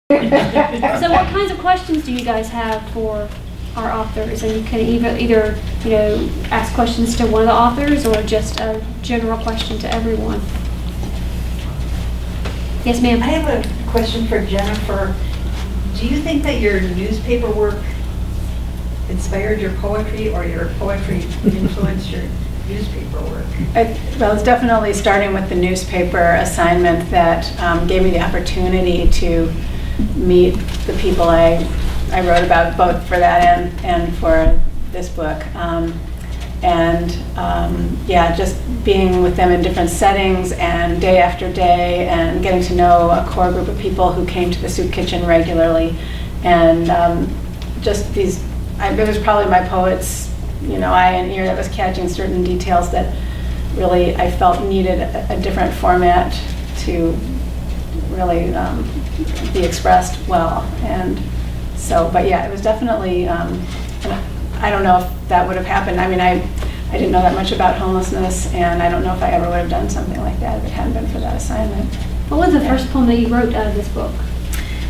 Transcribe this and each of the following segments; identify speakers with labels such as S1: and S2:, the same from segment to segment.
S1: So what kinds of questions do you guys have for our authors? And you can either ask questions to one of the authors or just a general question to everyone. Yes, ma'am.
S2: I have a question for Jennifer. Do you think that your newspaper work inspired your poetry, or your poetry influenced your newspaper work?
S3: Well, it's definitely starting with the newspaper assignment that gave me the opportunity to meet the people I wrote about, both for that and for this book. Yeah, just being with them in different settings and day after day, and getting to know a core group of people who came to the soup kitchen regularly. And it was probably my poet's, eye and ear that was catching certain details that really I felt needed a different format to really be expressed well. And so, but yeah, it was definitely, I don't know if that would have happened. I mean, I didn't know that much about homelessness, and I don't know if I ever would have done something like that if it hadn't been for that assignment.
S1: What was the first poem that you wrote out of this book?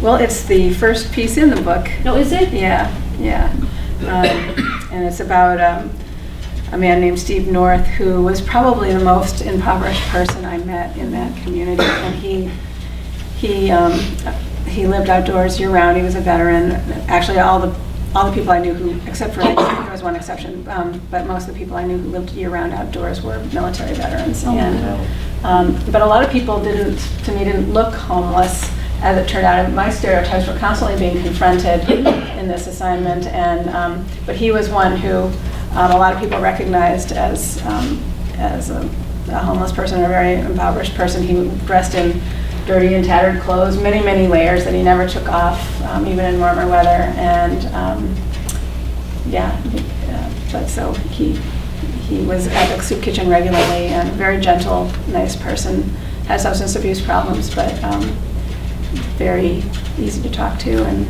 S3: Well, it's the first piece in the book.
S1: Oh, is it?
S3: Yeah. And it's about a man named Steve North, who was probably the most impoverished person I met in that community. And he lived outdoors year-round. He was a veteran. Actually, all the people I knew who, except for, there was one exception, but most of the people I knew who lived year-round outdoors were military veterans. But a lot of people didn't look homeless, as it turned out. My stereotypes were constantly being confronted in this assignment, but he was one who a lot of people recognized as a homeless person, a very impoverished person. He was dressed in dirty and tattered clothes, many, many layers that he never took off, even in warmer weather. And but so he was at the soup kitchen regularly, and a very gentle, nice person. Had substance abuse problems, but very easy to talk to. And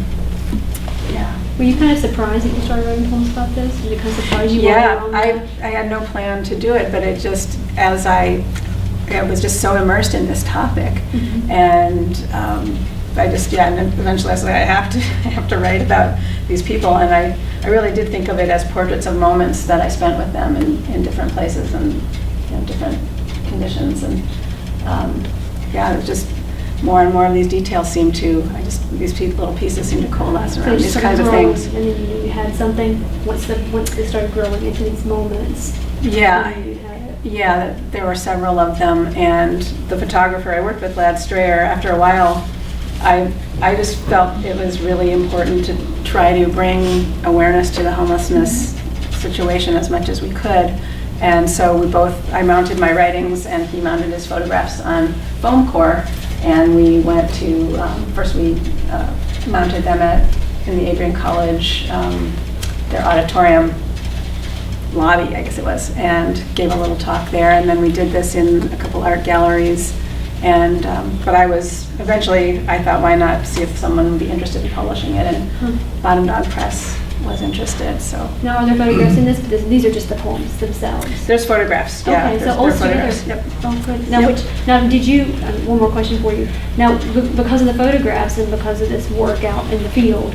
S3: yeah.
S1: Were you kind of surprised that you started writing poems about this? Did it kind of surprise you?
S3: Yeah, I had no plan to do it, but it just, I was just so immersed in this topic.
S1: Mm-hmm.
S3: And and eventually I said, I have to write about these people. And I really did think of it as portraits of moments that I spent with them in different places and different conditions. And it was just more and more of these details seem to, these little pieces seem to coalesce around these kinds of things.
S1: And then you had something, once they started growing into these moments.
S3: Yeah, there were several of them. And the photographer I worked with, Lad Strayer, after a while, I just felt it was really important to try to bring awareness to the homelessness situation as much as we could. And so I mounted my writings and he mounted his photographs on foam core. And we went to, first we mounted them in the Adrian College, their auditorium lobby, I guess it was, and gave a little talk there. And then we did this in a couple art galleries. And but eventually I thought, why not see if someone would be interested in publishing it, and Bottom Dog Press was interested. So
S1: now, are there photographs in this? These are just the poems themselves.
S3: There's photographs. Yeah,
S1: okay, so all together.
S3: Yep.
S1: Oh, good. Now, did you? One more question for you. Now, because of the photographs and because of this work out in the field,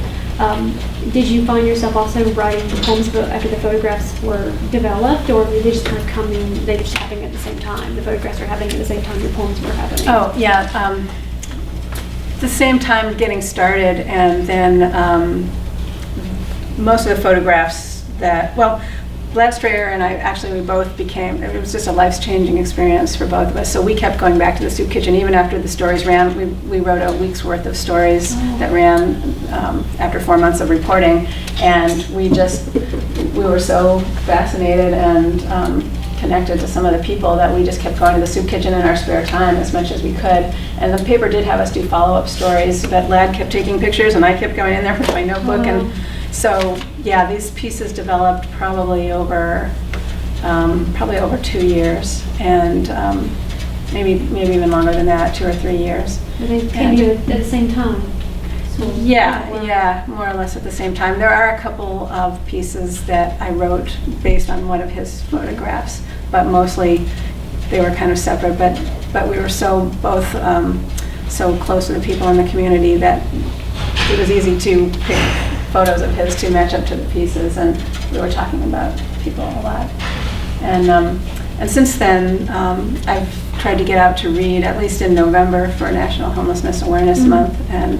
S1: did you find yourself also writing the poems after the photographs were developed, or did they just kind of come in? They were just happening at the same time. The photographs were happening at the same time the poems were happening.
S3: Oh yeah, the same time getting started, and then. Most of the photographs Lad Strayer and I, we both it was just a life-changing experience for both of us. So we kept going back to the soup kitchen even after the stories ran. We wrote a week's worth of stories that ran after 4 months of reporting. And we were so fascinated and connected to some of the people that we just kept going to the soup kitchen in our spare time as much as we could. And the paper did have us do follow-up stories, but Lad kept taking pictures and I kept going in there with my notebook. And so, yeah, these pieces developed probably over 2 years, and maybe even longer than that, 2 or 3 years.
S1: But they came to you at the same time. So
S3: Yeah, more or less at the same time. There are a couple of pieces that I wrote based on one of his photographs, but mostly they were kind of separate. But we were both so close to the people in the community that it was easy to pick photos of his to match up to the pieces, and we were talking about people a lot. And since then, I've tried to get out to read, at least in November, for National Homelessness Awareness Month. And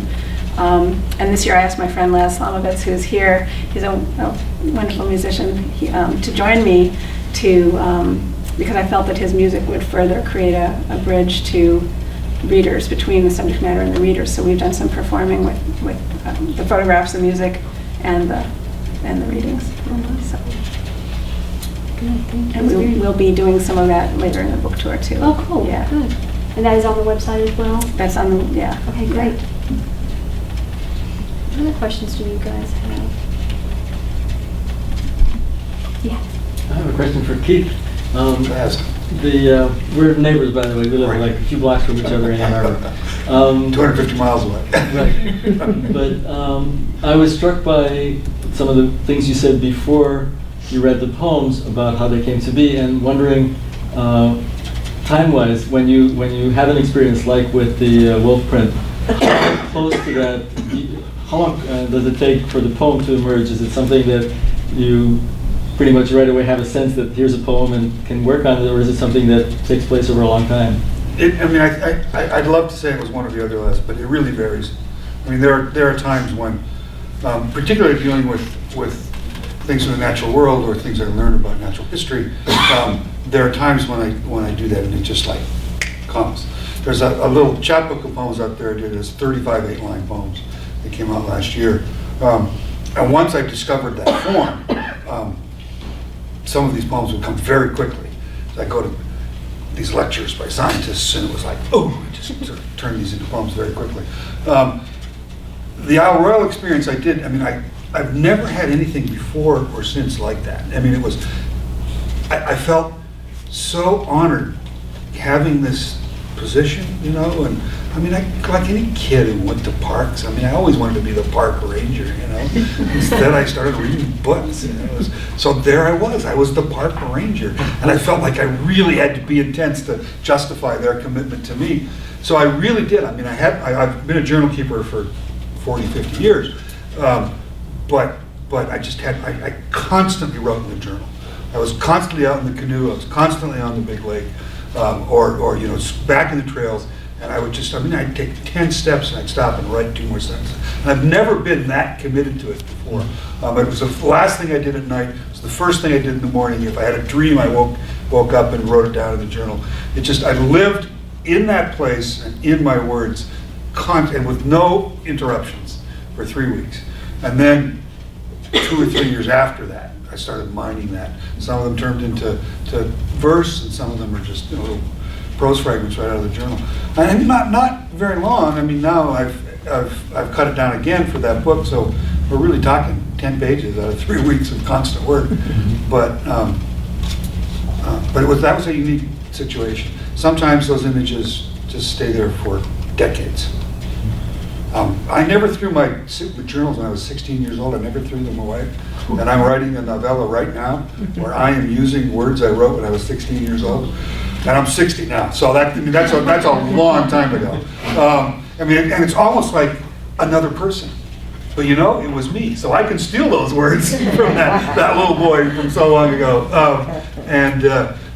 S3: this year I asked my friend Laz Slamovitz, who's here, he's a wonderful musician, to join me because I felt that his music would further create a bridge to readers, between the subject matter and the readers. So we've done some performing with the photographs, the music, and the readings. So. And we'll be doing some of that later in the book tour too.
S1: Oh, cool.
S3: Yeah.
S1: Good. And that is on the website as well?
S3: That's on the, yeah.
S1: Okay, great. What other questions do you guys have? Yeah.
S4: I have a question for Keith.
S5: Ask.
S4: We're neighbors, by the way. We live like a few blocks from each other in Ann Arbor.
S5: 250 miles away.
S4: Right. But I was struck by some of the things you said before you read the poems about how they came to be, and wondering, time-wise, when you have an experience like with the wolf print, how close to that, how long does it take for the poem to emerge? Is it something that you pretty much right away have a sense that here's a poem and can work on it, or is it something that takes place over a long time?
S5: I'd love to say it was one or the other, Les, but it really varies. I mean, there are times when, particularly dealing with things in the natural world or things I learn about natural history, there are times when I do that and it just like comes. There's a little chapbook of poems out there I did. It's 35 8-line poems that came out last year. And once I discovered that form, some of these poems would come very quickly. So I go to these lectures by scientists and it was like, oh, I just sort of turned these into poems very quickly. The Isle Royale experience I did, I mean, I've never had anything before or since like that. I mean, I felt so honored having this position, you know, and I mean, like any kid who went to parks, I mean, I always wanted to be the park ranger, you know. Instead, I started reading books, you know. So there I was the park ranger, and I felt like I really had to be intense to justify their commitment to me. So I really did. I mean, I've been a journal keeper for 40, 50 years, but I constantly wrote in the journal. I was constantly out in the canoe. I was constantly on the big lake, or you know, back in the trails. And I would just, I mean, I'd take 10 steps and I'd stop and write 2 more sentences. And I've never been that committed to it before. It was the last thing I did at night. It was the first thing I did in the morning. If I had a dream, I woke up and wrote it down in the journal. It just, I lived in that place and in my words, and with no interruptions for 3 weeks. And then 2 or 3 years after that, I started mining that. Some of them turned into verse, and some of them are just, you know, little prose fragments right out of the journal. And not very long. I mean, now I've cut it down again for that book, so we're really talking 10 pages out of 3 weeks of constant work. But that was a unique situation. Sometimes those images just stay there for decades. I never threw my journals when I was 16 years old. I never threw them away. And I'm writing a novella right now where I am using words I wrote when I was 16 years old. And I'm 60 now, so that's a long time ago. I mean, and it's almost like another person. But you know, it was me, so I can steal those words from that little boy from so long ago.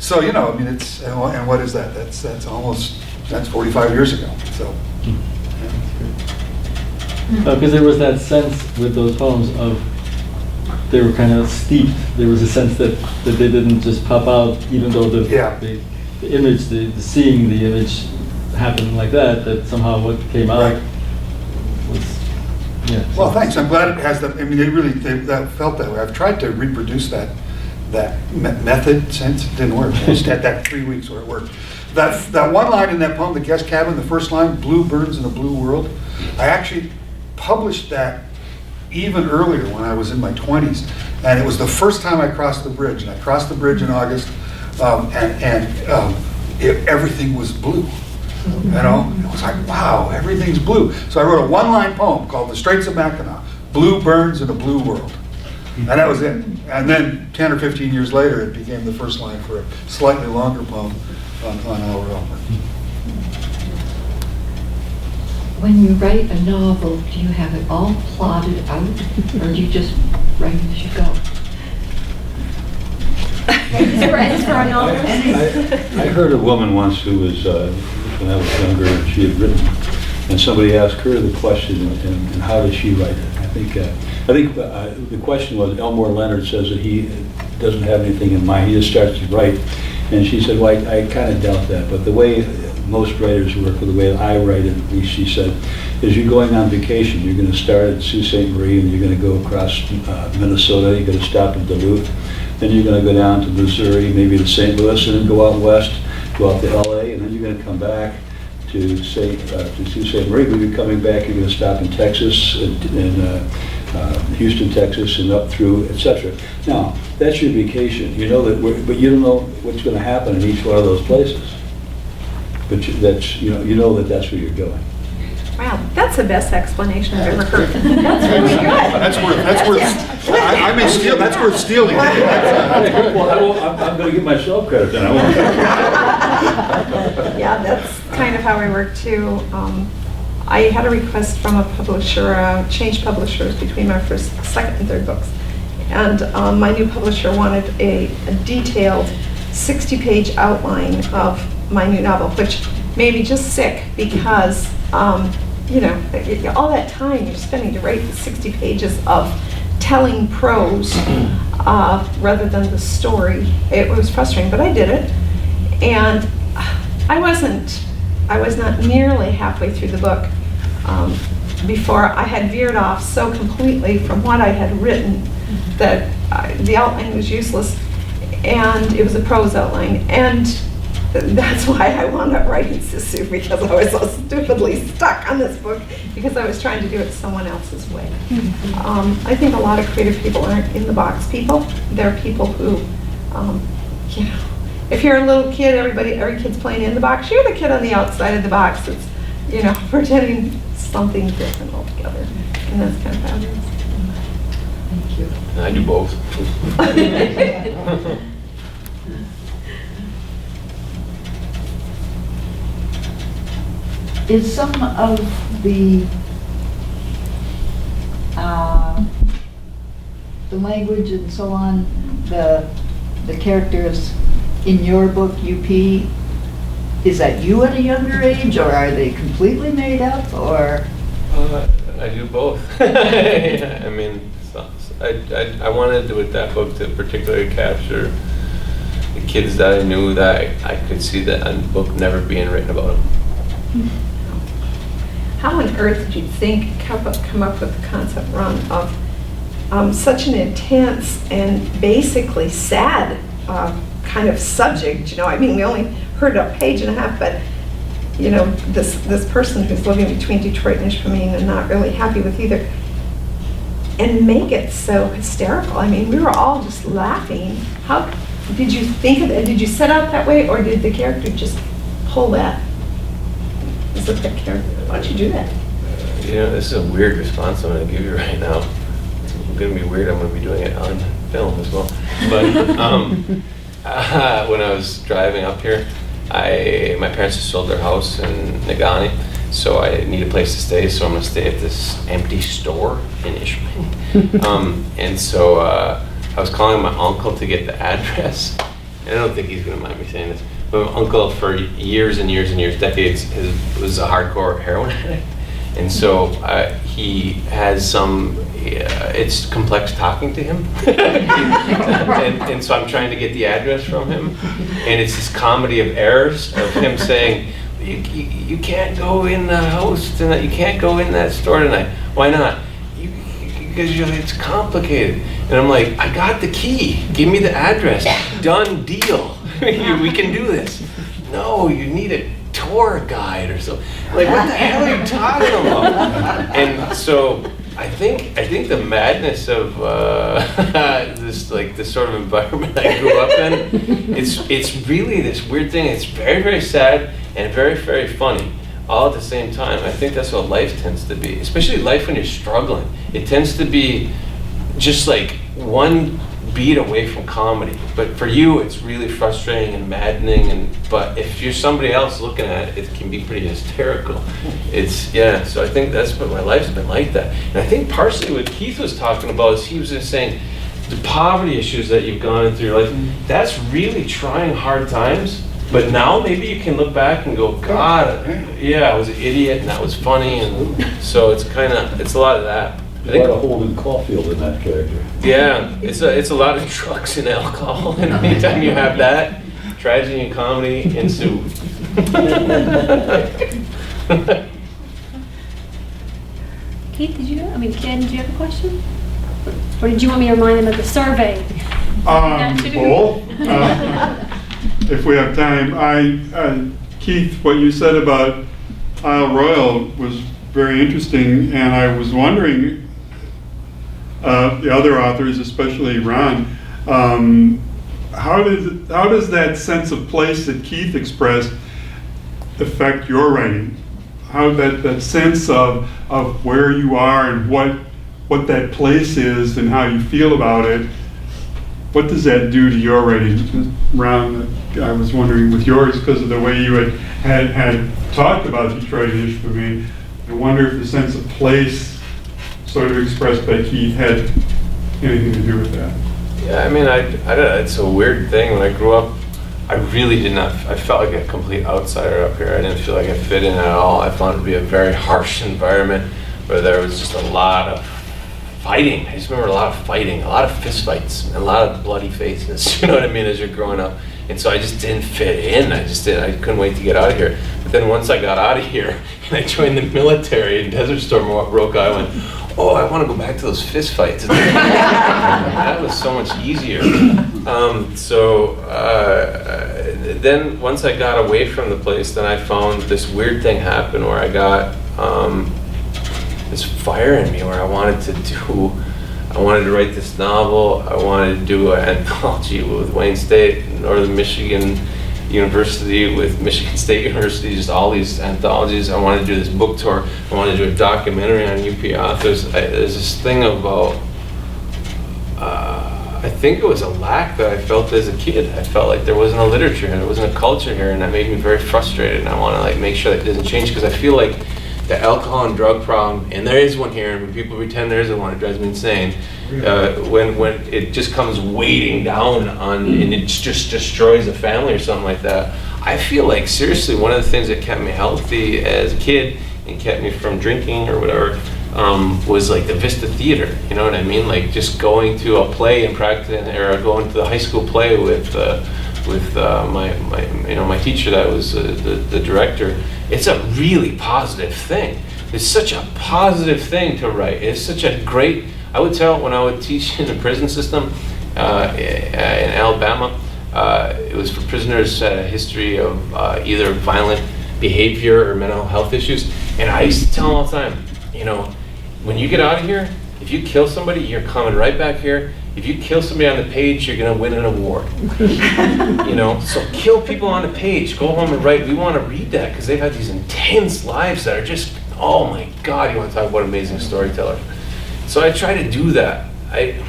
S5: So you know, I mean, it's and what is that? That's 45 years ago. So.
S4: Because there was that sense with those poems of they were kind of steeped. There was a sense that they didn't just pop out, even though the image, the seeing the image happen like that. That somehow what came out was, yeah.
S5: Well, thanks. I'm glad it has that. I mean, that felt that way. I've tried to reproduce that method since it didn't work. I just had that 3 weeks where it worked. That one line in that poem, The Guest Cabin, the first line, blue burns in a blue world. I actually published that even earlier when I was in my 20s, and it was the first time I crossed the bridge. And I crossed the bridge in August, everything was blue. You know, it was like, wow, everything's blue. So I wrote a 1-line poem called The Straits of Mackinac, Blue Burns in a Blue World. And that was it. And then 10 or 15 years later, it became the first line for a slightly longer poem on Isle Royale.
S6: When you write a novel, do you have it all plotted out, or do you just write as you go?
S1: Is for our novel?
S7: I heard a woman once who was, when I was younger, and she had written, and somebody asked her the question, and how did she write it? I think the question was, Elmore Leonard says that he doesn't have anything in mind, he just starts to write. And she said, well, I kind of doubt that, but the way most writers work, or the way I write it, at least she said, is you're going on vacation. You're going to start at Sault Ste. Marie, and you're going to go across Minnesota, you're going to stop in Duluth, then you're going to go down to Missouri, maybe to St. Louis, and then go out west, go out to LA, and then you're going to come back to Sault Ste. Marie. When you're coming back, you're going to stop in Texas, and Houston, Texas, and up through, etc. Now, that's your vacation. You know that, but you don't know what's going to happen in each one of those places. But you know that that's where you're going.
S3: Wow, that's the best explanation I've ever heard.
S1: That's really good.
S5: That's worth, I may steal, that's worth stealing.
S7: Well, I'm going to give myself credit then. I won't.
S8: Yeah, that's kind of how I work too. I had a request from a publisher, changed publishers between my second and third books. And my new publisher wanted a detailed 60-page outline of my new novel, which made me just sick because, you know, all that time you're spending to write 60 pages of telling prose rather than the story. It was frustrating, but I did it. And I was not nearly halfway through the book before I had veered off so completely from what I had written that the outline was useless, and it was a prose outline. And that's why I wound up writing Sisu, because I was so stupidly stuck on this book because I was trying to do it someone else's way. I think a lot of creative people aren't in the box people. They're people who, you know, if you're a little kid, every kid's playing in the box. You're the kid on the outside of the box that's, you know, pretending something different altogether. And that's kind of fabulous.
S6: Thank you.
S9: I do both.
S6: Is some of the language and so on, the characters in your book, UP, is that you at a younger age, or are they completely made up, or?
S9: I do both. I mean, I wanted with that book to particularly capture the kids that I knew that I could see that a book never being written about them.
S8: How on earth did you think come up with the concept, Ron, of such an intense and basically sad kind of subject? You know, I mean, we only heard a page and a half, but you know, this person who's living between Detroit and Ishpeming and not really happy with either, and make it so hysterical. I mean, we were all just laughing. How did you think of it? Did you set out that way, or did the character just pull that? Is it that character? Why don't you do that?
S9: You know, this is a weird response I'm going to give you right now. It's going to be weird. I'm going to be doing it on film as well. But when I was driving up here, my parents had sold their house in Negaunee, so I need a place to stay. So I'm going to stay at this empty store in Ishpeming. And so I was calling my uncle to get the address. And I don't think he's going to mind me saying this. But my uncle, for years and years and years, decades, was a hardcore heroin addict. And so he has it's complex talking to him. and so I'm trying to get the address from him. And it's this comedy of errors of him saying, you can't go in the house tonight, you can't go in that store tonight. Why not? Because it's complicated. And I'm like, I got the key, give me the address, done deal. We can do this. No, you need a tour guide or something. Like, what the hell are you talking about? And so I think the madness of this sort of environment I grew up in, it's really this weird thing. It's very, very sad and very, very funny all at the same time. I think that's what life tends to be, especially life when you're struggling. It tends to be just like one beat away from comedy. But for you, it's really frustrating and maddening. But if you're somebody else looking at it, it can be pretty hysterical. So I think that's what my life's been like that. And I think partially what Keith was talking about is he was just saying the poverty issues that you've gone through your life, that's really trying hard times. But now maybe you can look back and go, God, yeah, I was an idiot and that was funny. And so it's a lot of that.
S7: A lot of Holden Caulfield in that character.
S9: Yeah, it's a lot of drugs and alcohol, and anytime you have that, tragedy and comedy ensue.
S1: Keith, Ken, did you have a question? Or did you want me to remind them of the survey?
S10: Both. If we have time. Keith, what you said about Isle Royale was very interesting, and I was wondering, the other authors, especially Ron, how does that sense of place that Keith expressed affect your writing? How that sense of where you are and what that place is and how you feel about it, what does that do to your writing? Ron, I was wondering with yours, because of the way you had talked about Detroit-ish for me, I wonder if the sense of place sort of expressed by Keith had anything to do with that.
S9: Yeah, I mean, it's a weird thing. When I grew up, I really did not, I felt like a complete outsider up here. I didn't feel like I fit in at all. I found it to be a very harsh environment where there was just a lot of fighting. I just remember a lot of fighting, a lot of fist fights, and a lot of bloody faces, you know what I mean, as you're growing up. And so I just didn't fit in. I couldn't wait to get out of here. But then once I got out of here and I joined the military and Desert Storm broke out, I went, oh, I want to go back to those fist fights. That was so much easier. Then once I got away from the place, then I found this weird thing happen where I got this fire in me where I wanted to write this novel. I wanted to do an anthology with Wayne State, Northern Michigan University with Michigan State University, just all these anthologies. I wanted to do this book tour. I wanted to do a documentary on UP authors. There's this thing about, I think it was a lack that I felt as a kid. I felt like there wasn't a literature and there wasn't a culture here, and that made me very frustrated. And I want to make sure that doesn't change, because I feel like the alcohol and drug problem, and there is one here, and when people pretend there isn't one, it drives me insane. When it just comes weighting down on, and it just destroys a family or something like that. I feel like, seriously, one of the things that kept me healthy as a kid and kept me from drinking or whatever was like the Vista Theater. You know what I mean? Like just going to a play and practicing, or going to the high school play with my teacher that was the director. It's a really positive thing. It's such a positive thing to write. It's such a great, I would tell when I would teach in the prison system in Alabama, it was for prisoners that had a history of either violent behavior or mental health issues. And I used to tell them all the time, when you get out of here, if you kill somebody, you're coming right back here. If you kill somebody on the page, you're gonna win an award. So kill people on the page, go home and write. We wanna read that, because they've had these intense lives that are just, oh my God, you wanna talk about amazing storytellers. So I try to do that. I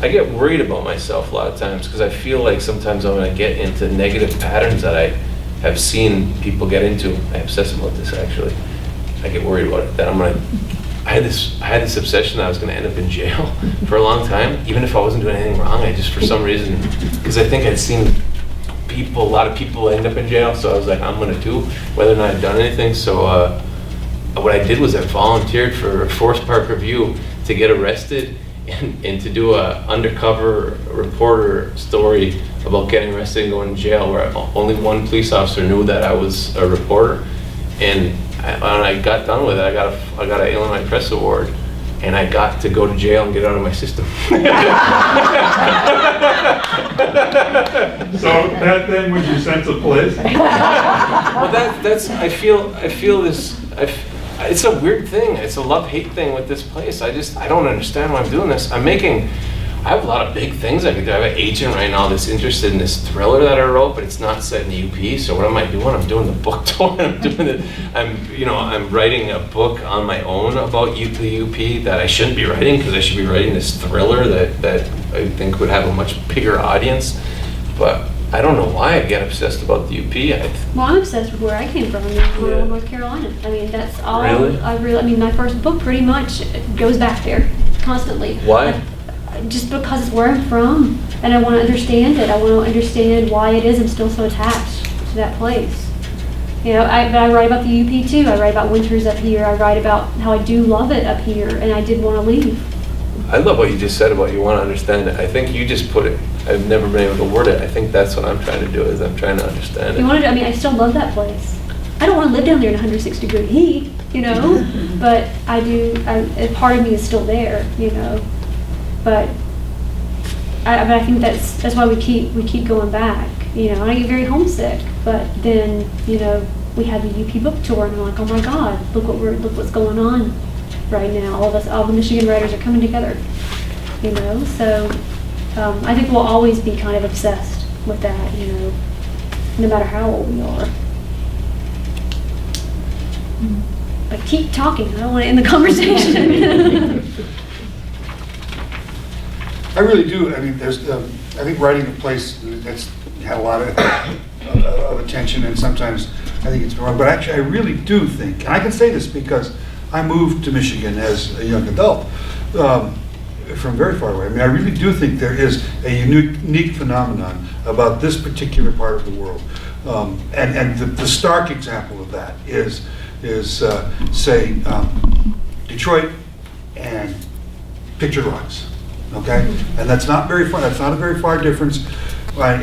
S9: get worried about myself a lot of times, because I feel like sometimes I'm gonna get into negative patterns that I have seen people get into. I obsess about this, actually. I get worried about it, that I had this obsession that I was going to end up in jail for a long time, even if I wasn't doing anything wrong. I just, for some reason, because I think I'd seen a lot of people end up in jail, so I was like, I'm going to do, whether or not I'd done anything. So what I did was I volunteered for a Forest Park Review to get arrested and to do a undercover reporter story about getting arrested and going to jail, where only one police officer knew that I was a reporter. And when I got done with it, I got an Illinois Press Award, and I got to go to jail and get out of my system.
S10: So that then was your sense of place?
S9: Well, I feel this. It's a weird thing. It's a love-hate thing with this place. I don't understand why I'm doing this. I'm making I have a lot of big things I could do. I have an agent right now that's interested in this thriller that I wrote, but it's not set in the UP. So what am I doing? I'm doing the book tour. I'm writing a book on my own about the UP that I shouldn't be writing, because I should be writing this thriller that I think would have a much bigger audience. But I don't know why I get obsessed about the UP.
S1: Well, I'm obsessed with where I came from, in rural North Carolina. I mean, that's all.
S9: Really?
S1: I mean, my first book pretty much goes back there constantly.
S9: Why?
S1: Just because it's where I'm from, and I want to understand it. I want to understand why it is I'm still so attached to that place. You know, but I write about the UP too. I write about winters up here. I write about how I do love it up here, and I did want to leave.
S9: I love what you just said about you want to understand it. I think you just put it, I've never been able to word it. I think that's what I'm trying to do, is I'm trying to understand it.
S1: I mean, I still love that place. I don't want to live down there in 106-degree heat, you know, but I do, a part of me is still there, you know. But I think that's why we keep going back, you know. I get very homesick, but then, you know, we had the UP book tour, and I'm like, oh my God, look what's going on right now. All the Michigan writers are coming together, you know. So I think we'll always be kind of obsessed with that, you know, no matter how old we are. But keep talking. I don't want to end the conversation.
S5: I really do. I mean, I think writing a place that's had a lot of attention, and sometimes I think it's wrong. But actually, I really do think, and I can say this because I moved to Michigan as a young adult from very far away. I mean, I really do think there is a unique phenomenon about this particular part of the world. And the stark example of that is say, Detroit and Pictured Rocks. Okay, and that's not very far. That's not a very far difference.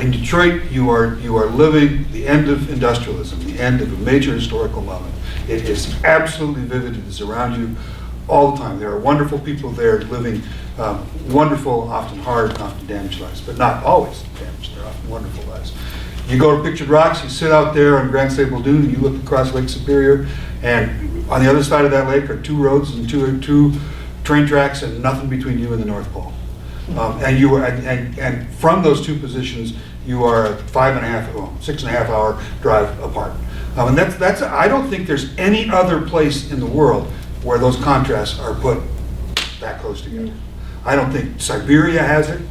S5: In Detroit, you are living the end of industrialism, the end of a major historical moment. It is absolutely vivid. It is around you all the time. There are wonderful people there living wonderful, often hard, and often damaged lives, but not always damaged. They're often wonderful lives. You go to Pictured Rocks. You sit out there on Grand Stable Dune, and you look across Lake Superior, and on the other side of that lake are 2 roads and two train tracks, and nothing between you and the North Pole. And from those 2 positions, you are a 6.5 hour drive apart. And that's I don't think there's any other place in the world where those contrasts are put that close together. I don't think Siberia has it.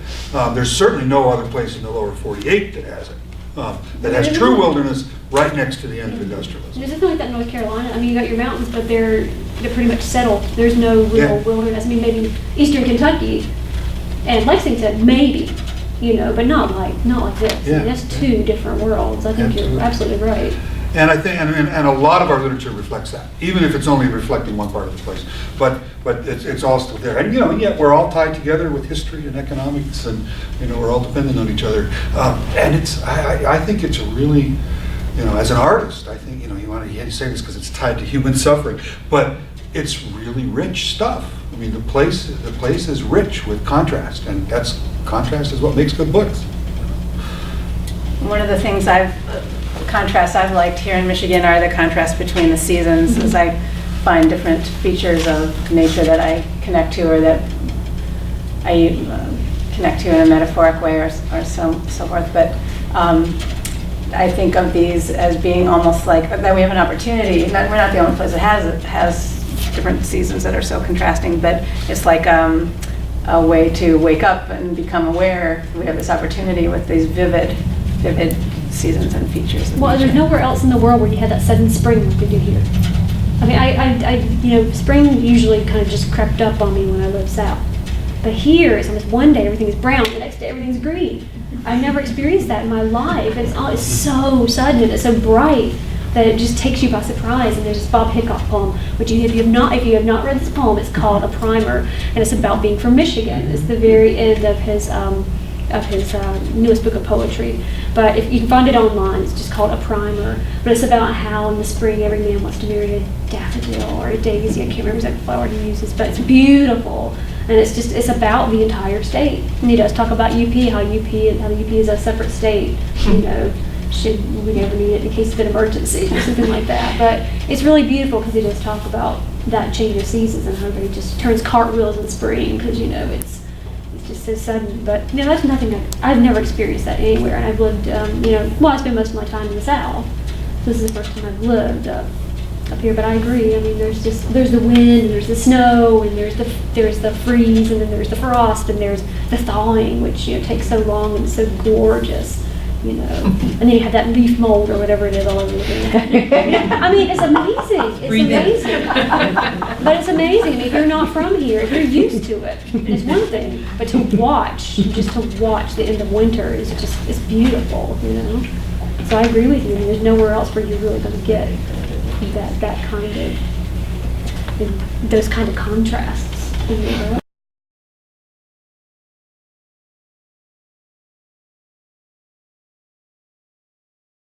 S5: There's certainly no other place in the lower 48 that has it. That has true wilderness right next to the end of industrialism.
S1: There's nothing like that in North Carolina. I mean, you got your mountains, but they're pretty much settled. There's no real wilderness. I mean, maybe eastern Kentucky and Lexington, maybe, you know, but not like this.
S5: Yeah.
S1: I mean, that's 2 different worlds. I think you're absolutely right.
S5: And I think, and a lot of our literature reflects that, even if it's only reflecting one part of the place. But it's all still there. And, you know, yet we're all tied together with history and economics, and, you know, we're all dependent on each other. And I think it's a really, you know, as an artist, I think, you know, you want to say this because it's tied to human suffering, but it's really rich stuff. I mean, the place is rich with contrast, and contrast is what makes good books.
S3: One of the things contrasts I've liked here in Michigan are the contrasts between the seasons, as I find different features of nature that I connect to, or that I connect to in a metaphoric way, or so forth. But I think of these as being almost like that we have an opportunity. We're not the only place that has different seasons that are so contrasting, but it's like a way to wake up and become aware. We have this opportunity with these vivid seasons and features.
S1: Well, there's nowhere else in the world where you have that sudden spring like we do here. I mean, I you know, spring usually kind of just crept up on me when I lived south. But here, it's almost one day everything is brown, the next day everything's green. I've never experienced that in my life. It's so sudden and it's so bright that it just takes you by surprise. And there's this Bob Hickok poem, which if you have not read this poem, it's called A Primer, and it's about being from Michigan. It's the very end of his newest book of poetry. But if you can find it online, it's just called A Primer. But it's about how in the spring every man wants to marry a daffodil or a daisy. I can't remember exactly what flower he uses, but it's beautiful. And it's about the entire state. And he does talk about UP, how the UP is a separate state, you know, should we ever need it in case of an emergency or something like that. But it's really beautiful because he does talk about that change of seasons and how everybody just turns cartwheels in spring because, you know, it's just so sudden. But, you know, that's nothing, I've never experienced that anywhere. And I've lived, you know, well, I spent most of my time in the South. This is the first time I've lived up here, but I agree. I mean, there's the wind, and there's the snow, and there's the freeze, and then there's the frost, and there's the thawing, which, you know, takes so long and so gorgeous, you know. And then you have that leaf mold or whatever it is all over the place. I mean, it's amazing. It's amazing. But it's amazing. I mean, if you're not from here, if you're used to it, it's one thing. But to watch, just to watch the end of winter is just, it's beautiful, you know. So I agree with you. I mean, there's nowhere else where you're really going to get that kind of, those kind of contrasts in Europe.